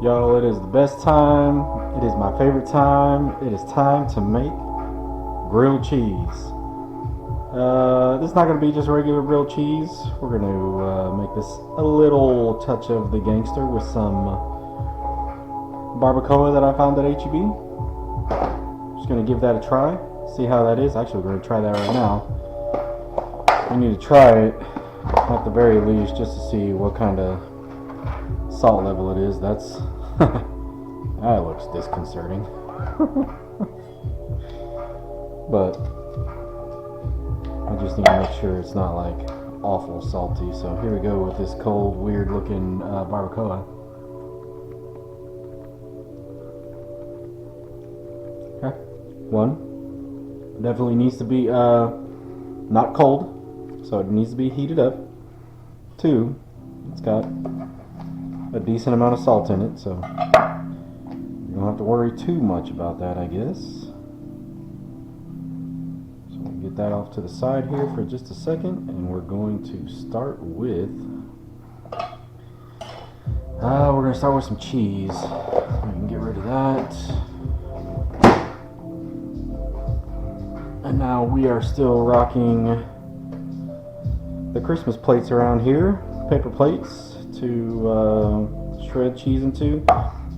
Yo, it is the best time. It is my favorite time. It is time to make grilled cheese. This is not going to be just regular grilled cheese. We're going to make this a little touch of the gangster with some barbacoa that I found at HEB. Just going to give that a try. See how that is. Actually, we're going to try that right now. We need to try it at the very least just to see what kind of salt level it is. That's that looks disconcerting. But I just need to make sure it's not like awful salty. So here we go with this cold, weird looking barbacoa. Okay, one, definitely needs to be not cold, so it needs to be heated up. Two, it's got a decent amount of salt in it, so you don't have to worry too much about that, I guess. So we'll get that off to the side here for just a second, and we're going to start with some cheese. We can get rid of that. And now we are still rocking the Christmas plates around here, paper plates to shred cheese into.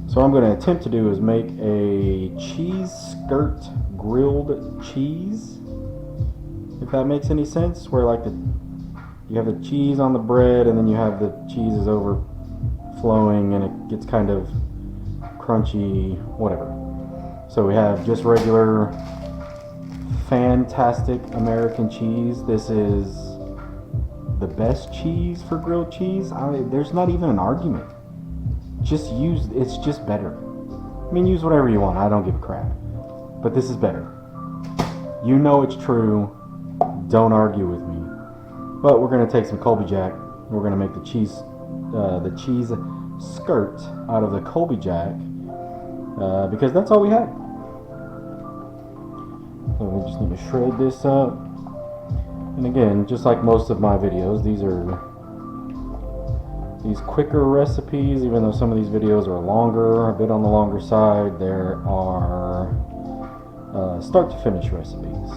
So what I'm going to attempt to do is make a cheese skirt grilled cheese, if that makes any sense, where like you have the cheese on the bread and then you have the cheese is overflowing and it gets kind of crunchy, whatever. So we have just regular fantastic American cheese. This is the best cheese for grilled cheese. There's not even an argument. It's just better. I mean, use whatever you want. I don't give a crap. But this is better. You know it's true. Don't argue with me. But we're going to take some Colby Jack. We're going to make the cheese skirt out of the Colby Jack because that's all we had. So we just need to shred this up. And again, just like most of my videos, these are quicker recipes. Even though some of these videos are longer, a bit on the longer side, there are start to finish recipes.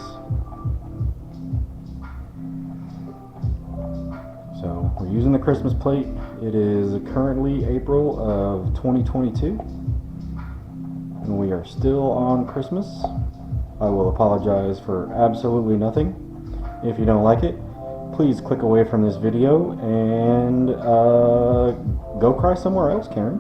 So we're using the Christmas plate. It is currently April of 2022, and we are still on Christmas. I will apologize for absolutely nothing. If you don't like it, please click away from this video and go cry somewhere else, Karen.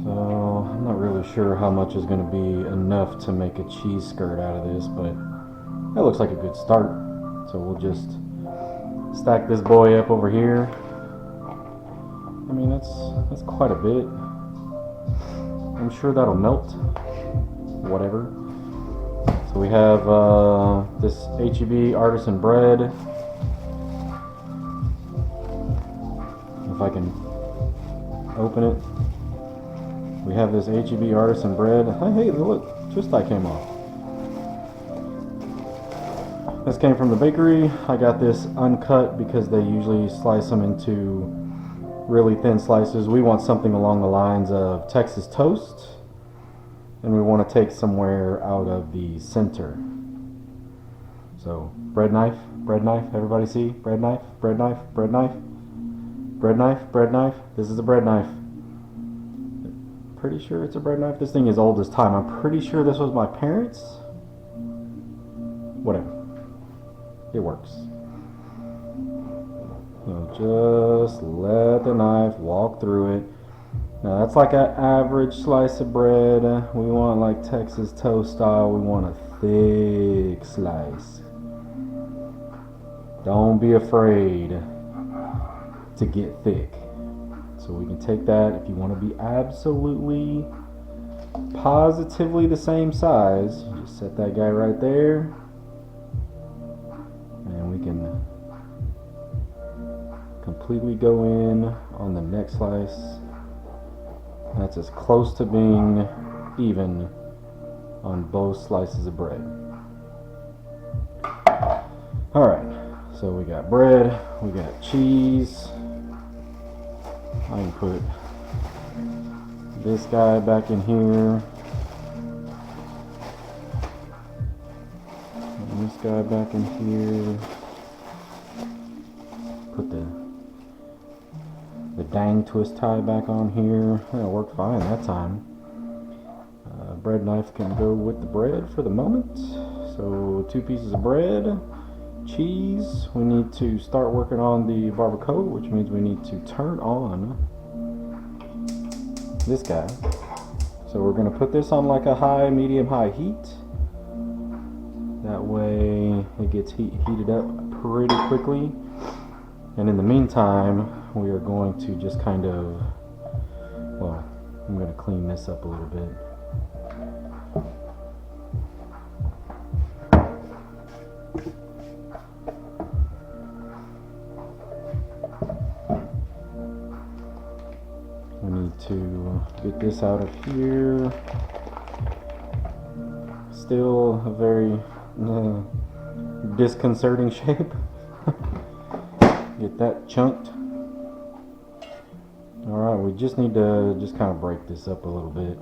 So I'm not really sure how much is going to be enough to make a cheese skirt out of this, but that looks like a good start. So we'll just stack this boy up over here. I mean, that's quite a bit. I'm sure that'll melt. Whatever. So we have this HEB artisan bread. If I can open it. We have this HEB artisan bread. Hey, look, SHUTTIE came off. This came from the bakery. I got this uncut because they usually slice them into really thin slices. We want something along the lines of Texas toast, and we want to take somewhere out of the center. So bread knife, everybody see? Bread knife, bread knife, bread knife, bread knife, bread knife. This is a bread knife. Pretty sure it's a bread knife. This thing is old as time. I'm pretty sure this was my parents'. Whatever. It works. So just let the knife walk through it. Now that's like an average slice of bread. We want like Texas toast style. We want a thick slice. Don't be afraid to get thick. So we can take that. If you want to be absolutely positively the same size, just set that guy right there. And we can completely go in on the next slice. That's as close to being even on both slices of bread. Alright, so we got bread, we got cheese. I can put this guy back in here. And this guy back in here. Put the dang twist tie back on here. That worked fine that time. Bread knife can go with the bread for the moment. So 2 pieces of bread, cheese. We need to start working on the barbacoa, which means we need to turn on this guy. So we're going to put this on like a high, medium, high heat. That way it gets heated up pretty quickly. And in the meantime, we are going to just kind of, well, I'm going to clean this up a little bit. We need to get this out of here. Still a very disconcerting shape. Get that chunked. Alright, we just need to just kind of break this up a little bit.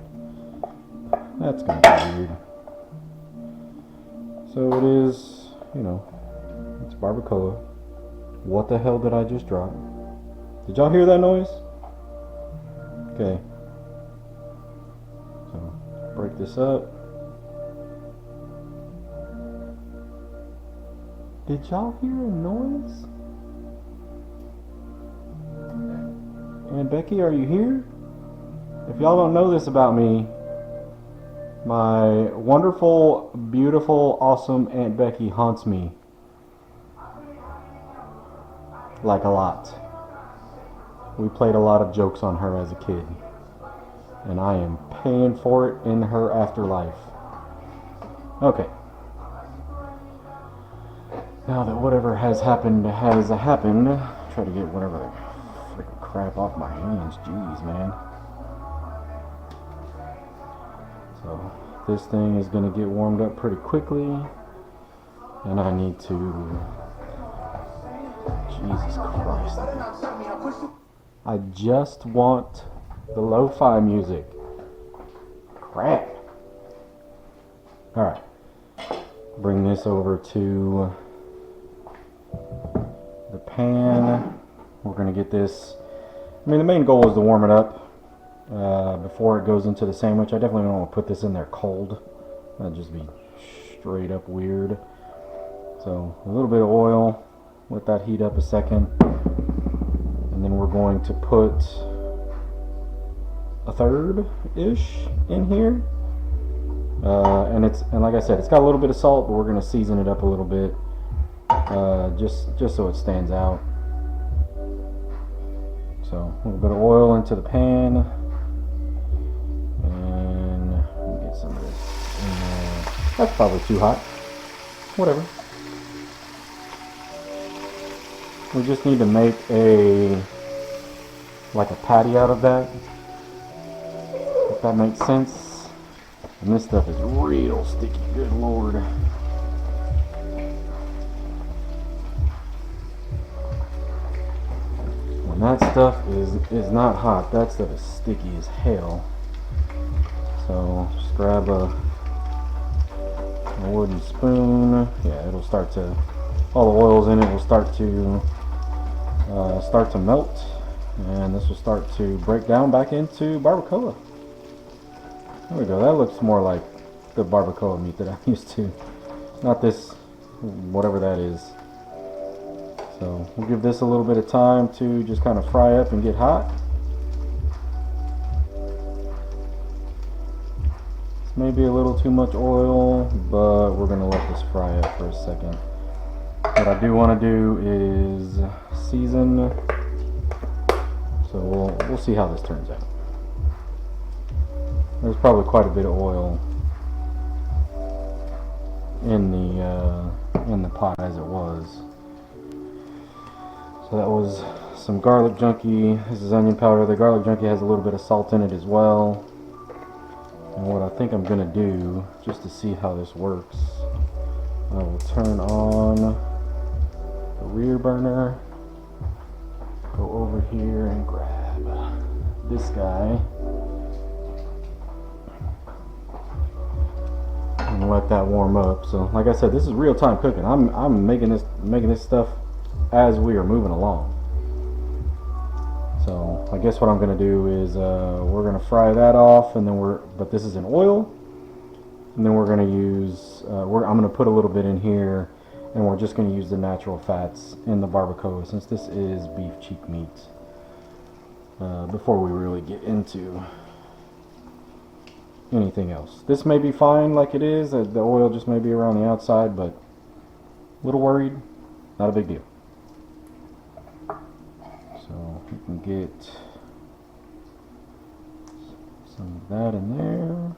That's going to be weird. So it is, you know, it's barbacoa. What the hell did I just drop? Did y'all hear that noise? Okay. So, break this up. Did y'all hear a noise? And Becky, are you here? If y'all don't know this about me, my wonderful, beautiful, awesome Aunt Becky haunts me. Like a lot. We played a lot of jokes on her as a kid. And I am paying for it in her afterlife. Okay. Now that whatever has happened has happened, try to get whatever the freaking crap off my hands. Jeez, man. So this thing is going to get warmed up pretty quickly. And I need to... Jesus Christ. I just want the lo-fi music. Crap. Alright. Bring this over to the pan. We're going to get this... I mean, the main goal is to warm it up before it goes into the sandwich. I definitely don't want to put this in there cold. That'd just be straight up weird. So, a little bit of oil. Let that heat up a second. And then we're going to put a third-ish in here. And like I said, it's got a little bit of salt, but we're going to season it up a little bit. Just so it stands out. So a little bit of oil into the pan, and we'll get some of this in there. That's probably too hot. Whatever. We just need to make like a patty out of that, if that makes sense. And this stuff is real sticky. Good Lord. That stuff is not hot. That stuff is sticky as hell. So just grab a wooden spoon. Yeah, it'll start to, all the oils in it will start to melt, and this will start to break down back into barbacoa. There we go. That looks more like the barbacoa meat that I'm used to, not this whatever that is. So we'll give this a little bit of time to just kind of fry up and get hot. This may be a little too much oil, but we're going to let this fry up for a second. What I do want to do is season. So we'll see how this turns out. There's probably quite a bit of oil in the pot as it was. So that was some garlic junkie. This is onion powder. The garlic junkie has a little bit of salt in it as well. And what I think I'm gonna do, just to see how this works, I will turn on the rear burner, go over here and grab this guy, and let that warm up. So like I said, this is real time cooking. I'm making this stuff as we are moving along. So I guess what I'm gonna do is we're gonna fry that off, and then but this is in oil, and then we're gonna use I'm gonna put a little bit in here, and we're just gonna use the natural fats in the barbacoa, since this is beef cheek meat, before we really get into anything else. This may be fine like it is, the oil just may be around the outside, but a little worried. Not a big deal. So we can get some of that in there.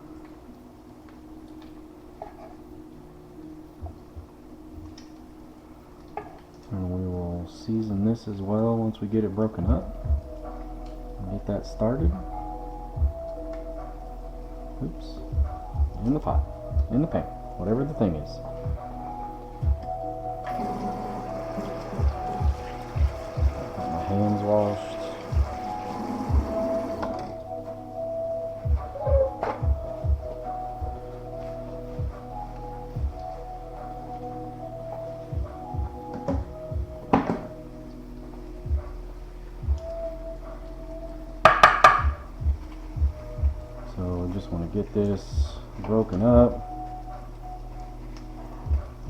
And we will season this as well once we get it broken up. And get that started. Oops. In the pot. In the pan. Whatever the thing is. Hands washed. So I just want to get this broken up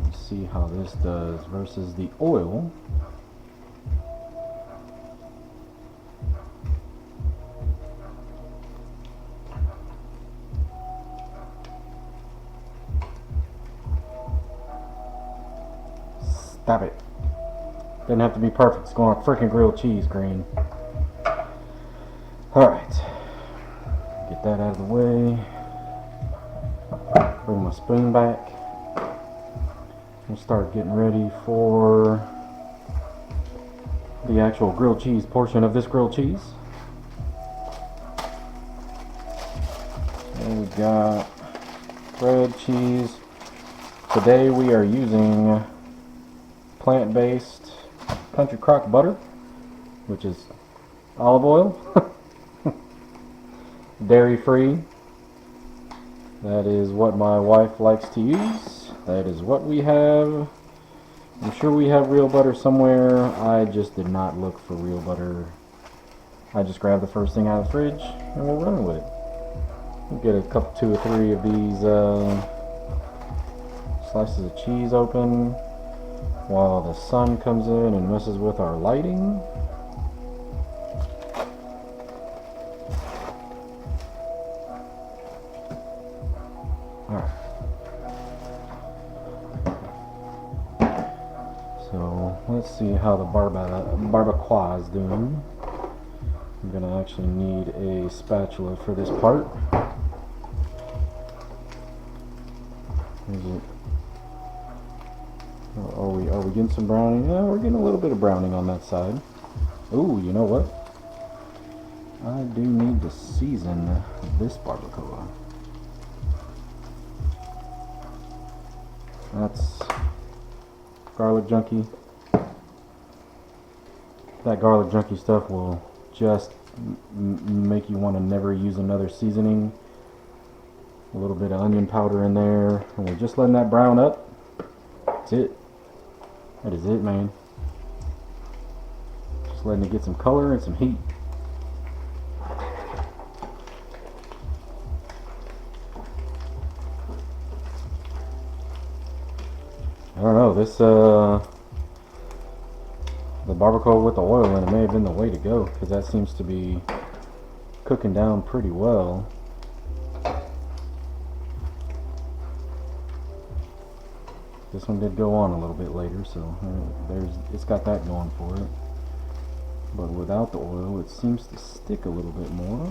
and see how this does versus the oil. Stop it. Doesn't have to be perfect. It's going on freaking grilled cheese green. Alright. Get that out of the way. Bring my spoon back. And start getting ready for the actual grilled cheese portion of this grilled cheese. And we got bread, cheese. Today we are using plant-based country crock butter, which is olive oil, dairy-free. That is what my wife likes to use. That is what we have. I'm sure we have real butter somewhere. I just did not look for real butter. I just grabbed the first thing out of the fridge and we're running with it. We'll get a couple, 2 or 3 of these slices of cheese open while the sun comes in and messes with our lighting. Alright. So let's see how the barbacoa is doing. I'm gonna actually need a spatula for this part. Is it? Are we getting some browning? Yeah, we're getting a little bit of browning on that side. Ooh, you know what? I do need to season this barbacoa. That's garlic junkie. That garlic junkie stuff will just make you want to never use another seasoning. A little bit of onion powder in there, and we're just letting that brown up. That's it. That is it, man. Just letting it get some color and some heat. I don't know, this the barbacoa with the oil in it may have been the way to go, because that seems to be cooking down pretty well. This one did go on a little bit later, so it's got that going for it. But without the oil, it seems to stick a little bit more.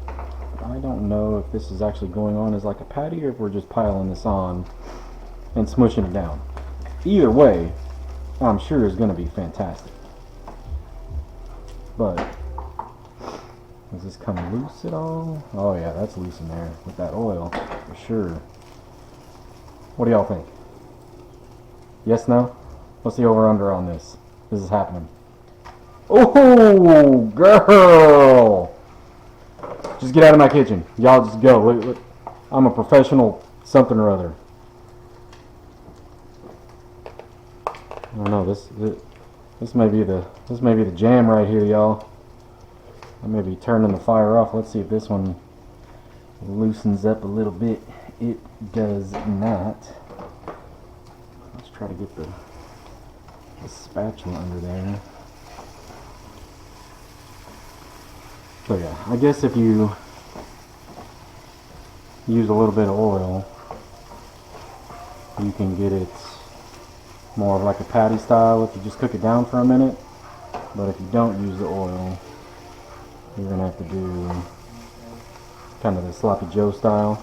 But I don't know if this is actually going on as like a patty, or if we're just piling this on and smushing it down. Either way, I'm sure is going to be fantastic. but does this come loose at all? Oh yeah, that's loose in there with that oil for sure. What do y'all think? Yes, no? What's the over under on this? This is happening. Oh, girl! Just get out of my kitchen. Y'all just go. Look. I'm a professional something or other. I don't know. This may be the jam right here, y'all. I may be turning the fire off. Let's see if this one loosens up a little bit. It does not. Let's try to get the spatula under there. So yeah, I guess if you use a little bit of oil, you can get it more of like a patty style if you just cook it down for a minute. But if you don't use the oil, you're gonna have to do kind of the sloppy Joe style.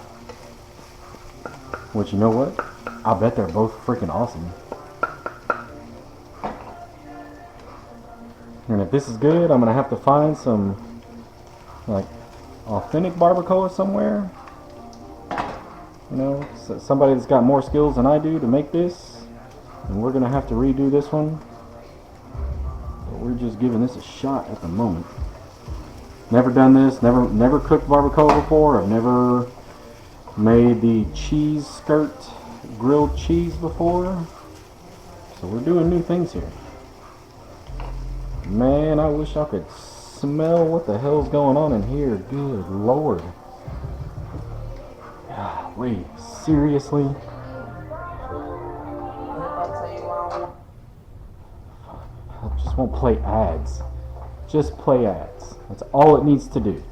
Which, you know what? I bet they're both freaking awesome. And if this is good, I'm gonna have to find some like authentic barbacoa somewhere. You know, somebody that's got more skills than I do to make this. And we're gonna have to redo this one. But we're just giving this a shot at the moment. Never done this, never cooked barbacoa before. I've never made the cheese skirt grilled cheese before. So we're doing new things here. Man, I wish I could smell what the hell's going on in here. Good Lord. Wait, seriously? I just won't play ads. Just play ads. That's all it needs to do.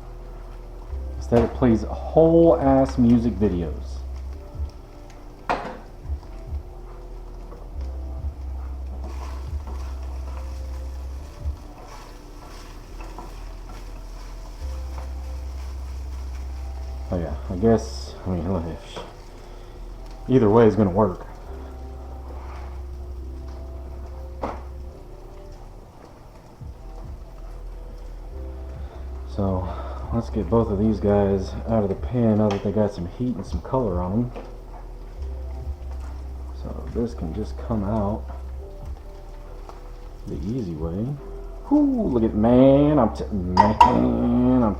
Instead it plays whole ass music videos. Oh yeah, I guess, I mean, look, either way is going to work. So, let's get both of these guys out of the pan now that they got some heat and some color on them. So this can just come out the easy way. Whoo, look at, man, I'm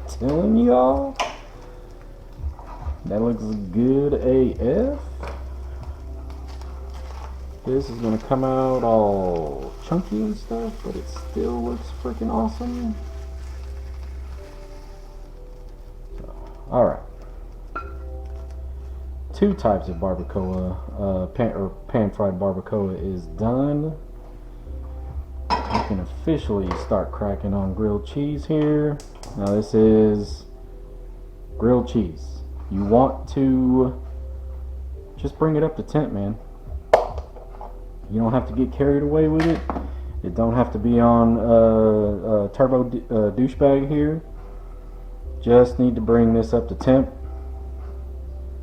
telling y'all. That looks good AF. This is gonna come out all chunky and stuff, but it still looks freaking awesome. So, alright. Two types of barbacoa, pan-fried barbacoa is done. You can officially start cracking on grilled cheese here. Now this is grilled cheese. You want to just bring it up to temp, man. You don't have to get carried away with it. It don't have to be on turbo douchebag here. Just need to bring this up to temp.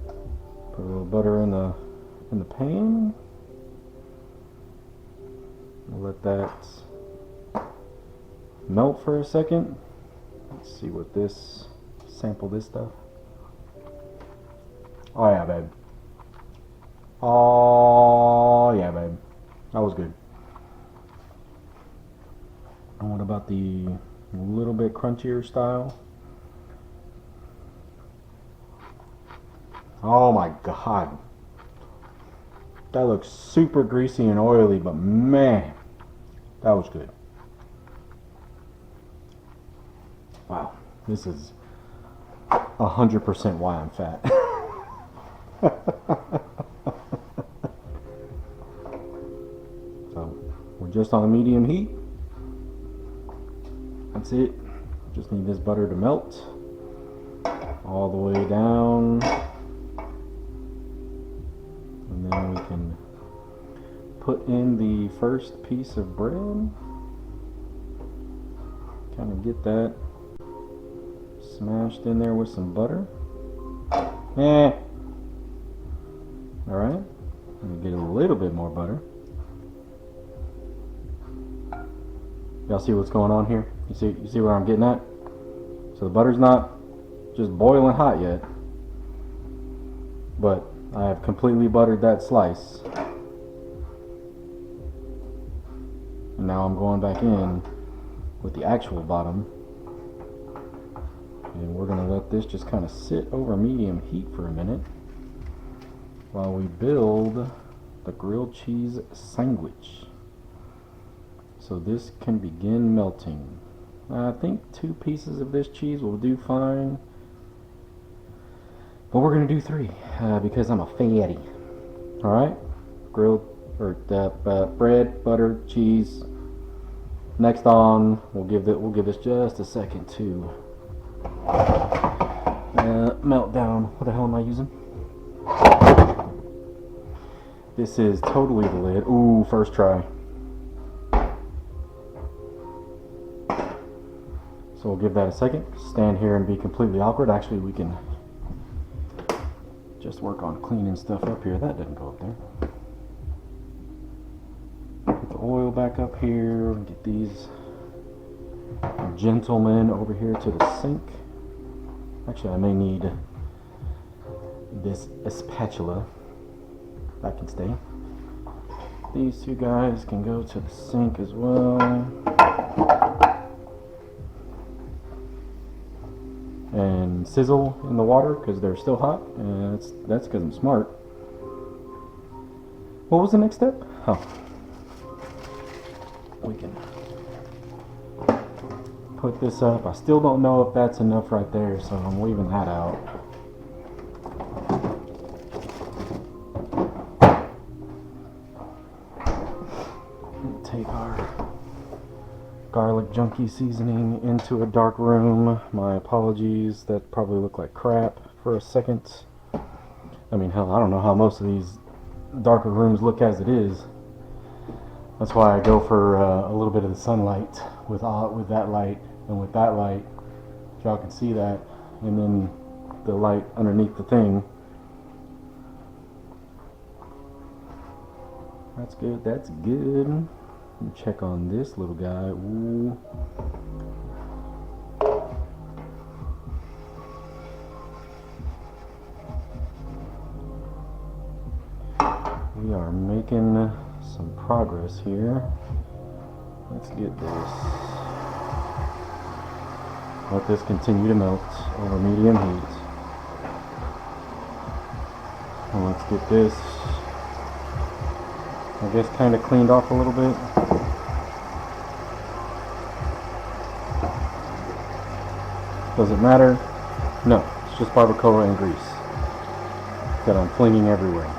Put a little butter in the pan. We'll let that melt for a second. Let's see what this, sample this stuff. Oh yeah, babe. Oh yeah, babe. That was good. And what about the little bit crunchier style? Oh my god. That looks super greasy and oily, but man, that was good. Wow, this is 100% why I'm fat. So we're just on a medium heat. That's it. Just need this butter to melt all the way down, and then we can put in the first piece of bread. Kind of get that smashed in there with some butter. Alright, and get a little bit more butter. Y'all see what's going on here? You see where I'm getting at? So the butter's not just boiling hot yet, but I have completely buttered that slice. And now I'm going back in with the actual bottom. And we're gonna let this just kind of sit over medium heat for a minute while we build the grilled cheese sandwich. So this can begin melting. I think 2 pieces of this cheese will do fine, but we're gonna do 3 because I'm a fatty. All right, grilled or bread, butter, cheese. Next on, we'll give this just a second to melt down. What the hell am I using? This is totally the lid. Ooh, first try. So we'll give that a second. Stand here and be completely awkward. Actually, we can just work on cleaning stuff up here. That didn't go up there. Put the oil back up here and get these gentlemen over here to the sink. Actually, I may need this spatula. That can stay. These 2 guys can go to the sink as well. And sizzle in the water because they're still hot, and that's because I'm smart. What was the next step? Oh, we can put this up. I still don't know if that's enough right there, so I'm leaving that out. Take our garlic junkie seasoning into a dark room. My apologies, that probably looked like crap for a second. I mean, hell, I don't know how most of these darker rooms look as it is. That's why I go for a little bit of the sunlight with that light and with that light. Y'all can see that, and then the light underneath the thing. That's good. That's good. Check on this little guy. Ooh. We are making some progress here. Let's get this. Let this continue to melt over medium heat. And let's get this, I guess, kind of cleaned off a little bit. Does it matter? No, it's just barbacoa and grease that I'm flinging everywhere.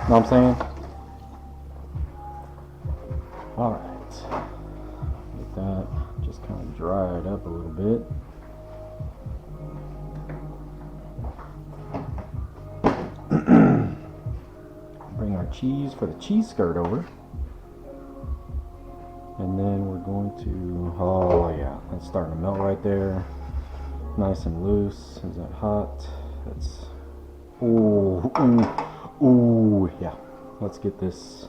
Know what I'm saying? Alright. Get that just kind of dried up a little bit. Bring our cheese for the cheese skirt over. And then we're going to, oh yeah, that's starting to melt right there. Nice and loose. Is that hot? That's, ooh, yeah. Let's get this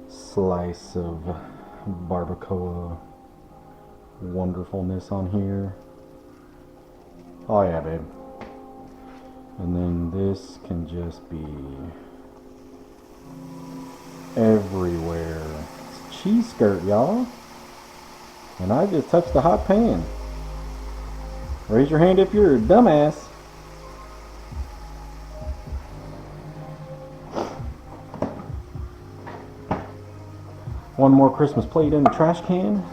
slice of barbacoa wonderfulness on here. Oh yeah, babe. And then this can just be everywhere. It's cheese skirt, y'all. And I just touched the hot pan. Raise your hand if you're a dumbass. One more Christmas plate in the trash can.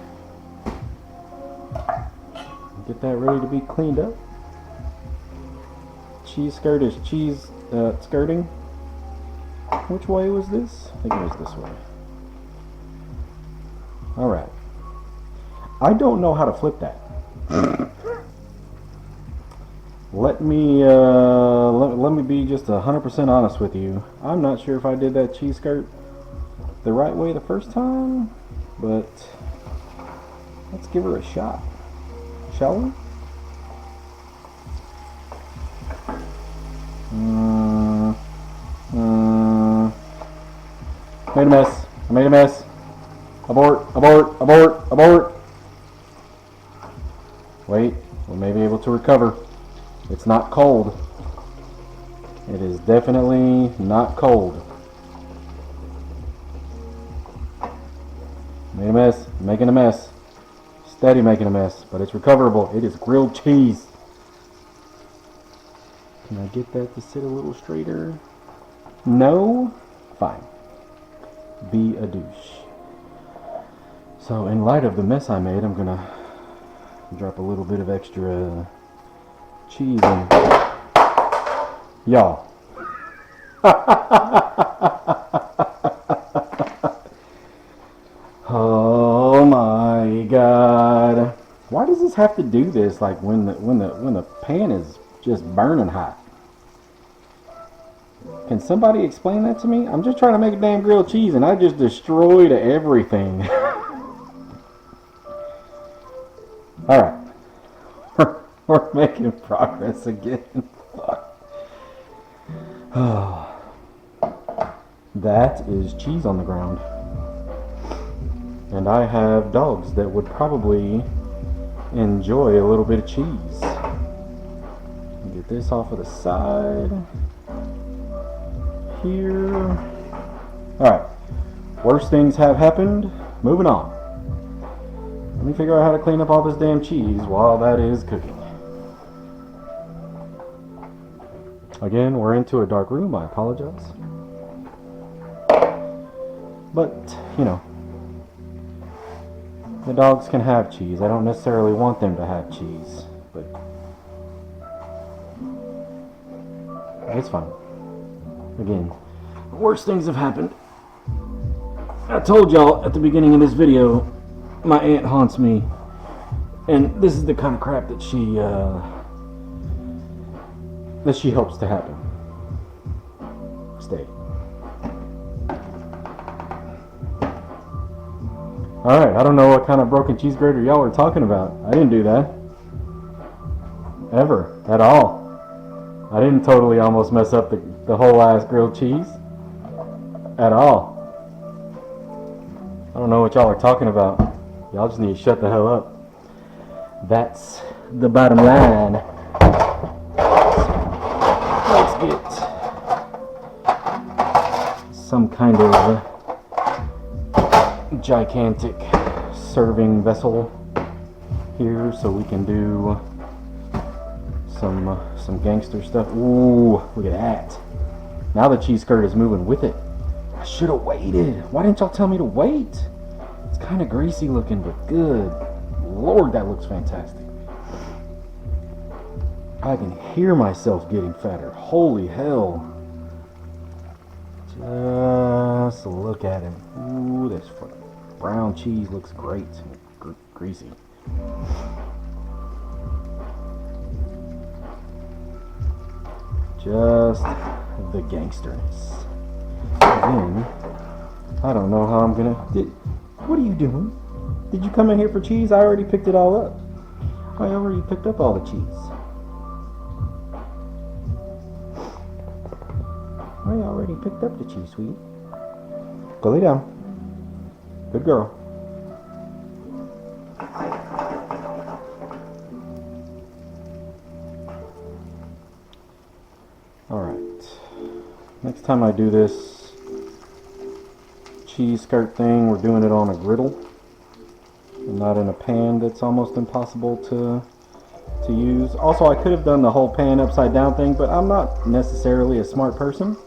Get that ready to be cleaned up. Cheese skirt is cheese skirting. Which way was this? I think it was this way. Alright. I don't know how to flip that. Let me be just 100% honest with you. I'm not sure if I did that cheese skirt the right way the first time, but let's give her a shot, shall we? Made a mess. I made a mess. Abort, abort, abort, abort. Wait, we may be able to recover. It's not cold. It is definitely not cold. Made a mess, making a mess. Steady making a mess, but it's recoverable. It is grilled cheese. Can I get that to sit a little straighter? No? Fine. Be a douche. So in light of the mess I made, I'm gonna drop a little bit of extra cheese in. Y'all. Oh my god. Why does this have to do this like when the pan is just burning hot? Can somebody explain that to me? I'm just trying to make a damn grilled cheese and I just destroyed everything. Alright. We're making progress again. That is cheese on the ground. And I have dogs that would probably enjoy a little bit of cheese. Get this off of the side. Here. Alright. Worst things have happened. Moving on. Let me figure out how to clean up all this damn cheese while that is cooking. Again, we're into a dark room. I apologize. But, you know, the dogs can have cheese. I don't necessarily want them to have cheese, but it's fine. Again, worse things have happened. I told y'all at the beginning of this video, my aunt haunts me, and this is the kind of crap that she hopes to happen. Stay. Alright, I don't know what kind of broken cheese grater y'all are talking about. I didn't do that. Ever. At all. I didn't totally almost mess up the whole ass grilled cheese. At all. I don't know what y'all are talking about. Y'all just need to shut the hell up. That's the bottom line. Let's get some kind of gigantic serving vessel here so we can do some gangster stuff. Ooh, look at that. Now the cheese skirt is moving with it. I should have waited. Why didn't y'all tell me to wait? It's kind of greasy looking, but good Lord, that looks fantastic. I can hear myself getting fatter. Holy hell. Just look at him. Ooh, this brown cheese looks great. Greasy. Just the gangsterness. Again, I don't know how I'm gonna... What are you doing? Did you come in here for cheese? I already picked it all up. I already picked up all the cheese. I already picked up the cheese, sweetie. Go lay down. Good girl. Alright. Next time I do this cheese skirt thing, we're doing it on a griddle. And not in a pan that's almost impossible to use. Also, I could have done the whole pan upside down thing, but I'm not necessarily a smart person.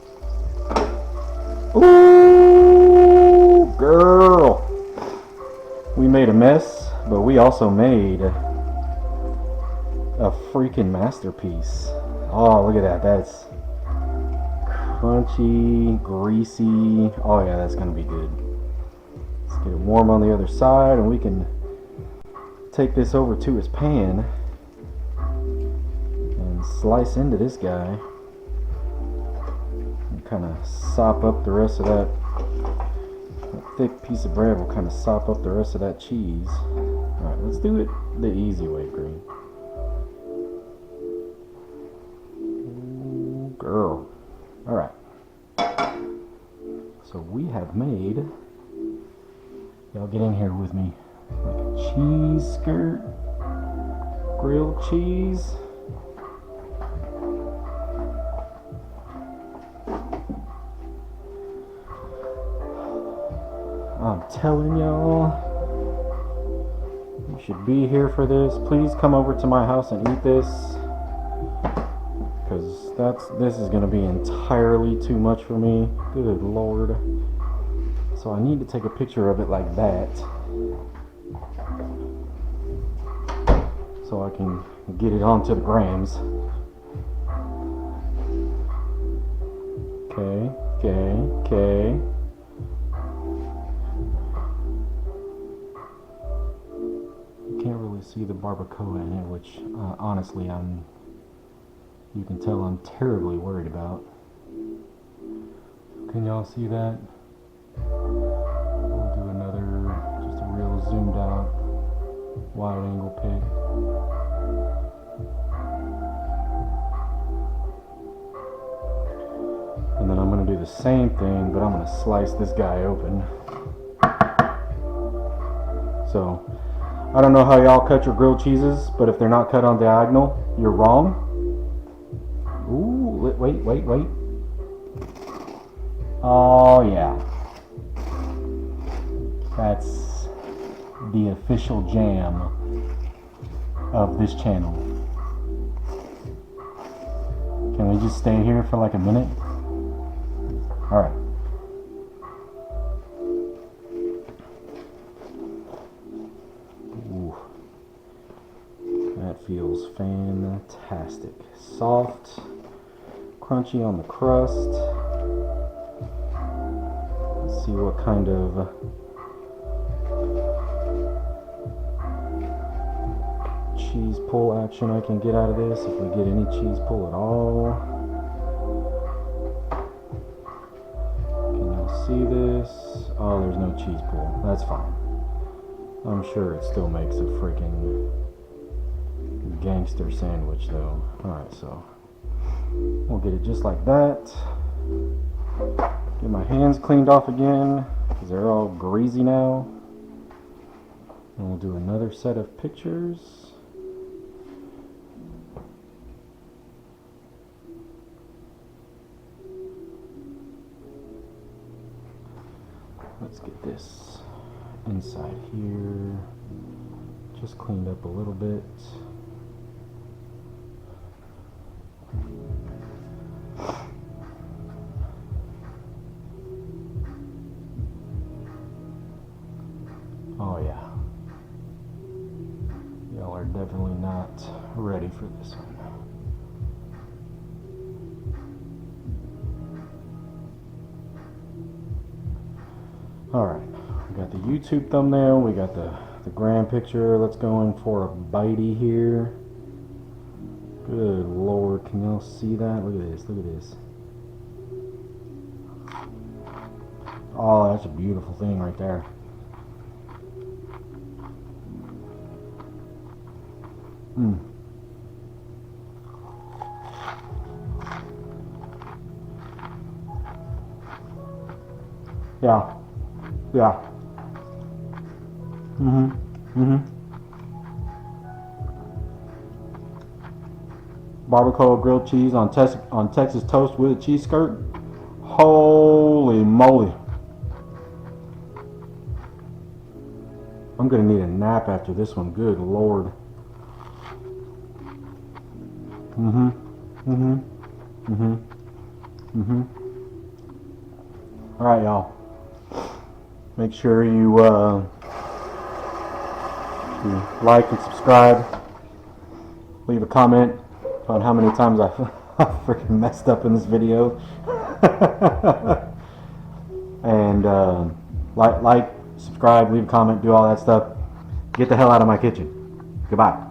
Ooh, girl. We made a mess, but we also made a freaking masterpiece. Oh, look at that. That's crunchy, greasy. Oh yeah, that's gonna be good. Let's get it warm on the other side, and we can take this over to his pan and slice into this guy. Kind of sop up the rest of that thick piece of bread. Will kind of sop up the rest of that cheese. Alright, let's do it the easy way, Green. Ooh, girl. Alright. So we have I've made. Y'all get in here with me. Like a cheese skirt, grilled cheese. I'm telling y'all, you should be here for this. Please come over to my house and eat this, because this is going to be entirely too much for me. Good Lord. So I need to take a picture of it like that, so I can get it onto the grams. Okay. Can't really see the barbacoa in it, which honestly you can tell I'm terribly worried about. Can y'all see that? We'll do another, just a real zoomed out wide angle pic. And then I'm going to do the same thing, but I'm going to slice this guy open. So I don't know how y'all cut your grilled cheeses, but if they're not cut on diagonal, you're wrong. Ooh, wait. Oh yeah. That's the official jam of this channel. Can we just stay here for like a minute? Alright. That feels fantastic. Soft, crunchy on the crust. Let's see what kind of cheese pull action I can get out of this, if we get any cheese pull at all. Can y'all see this? Oh, there's no cheese pull. That's fine. I'm sure it still makes a freaking gangster sandwich though. Alright, so we'll get it just like that. Get my hands cleaned off again, because they're all greasy now. And we'll do another set of pictures. Let's get this inside here just cleaned up a little bit. Oh yeah, y'all are definitely not ready for this one. Alright, we got the YouTube thumbnail, we got the grand picture. Let's go in for a bitey here. Good Lord, can y'all see that? Look at this, look at this. Oh, that's a beautiful thing right there. Yeah. Yeah. Barbacoa grilled cheese on Texas toast with a cheese skirt. Holy moly. I'm gonna need a nap after this one. Good Lord. Alright, y'all. Make sure you like and subscribe. Leave a comment on how many times I freaking messed up in this video. And like, subscribe, leave a comment, do all that stuff. Get the hell out of my kitchen. Goodbye.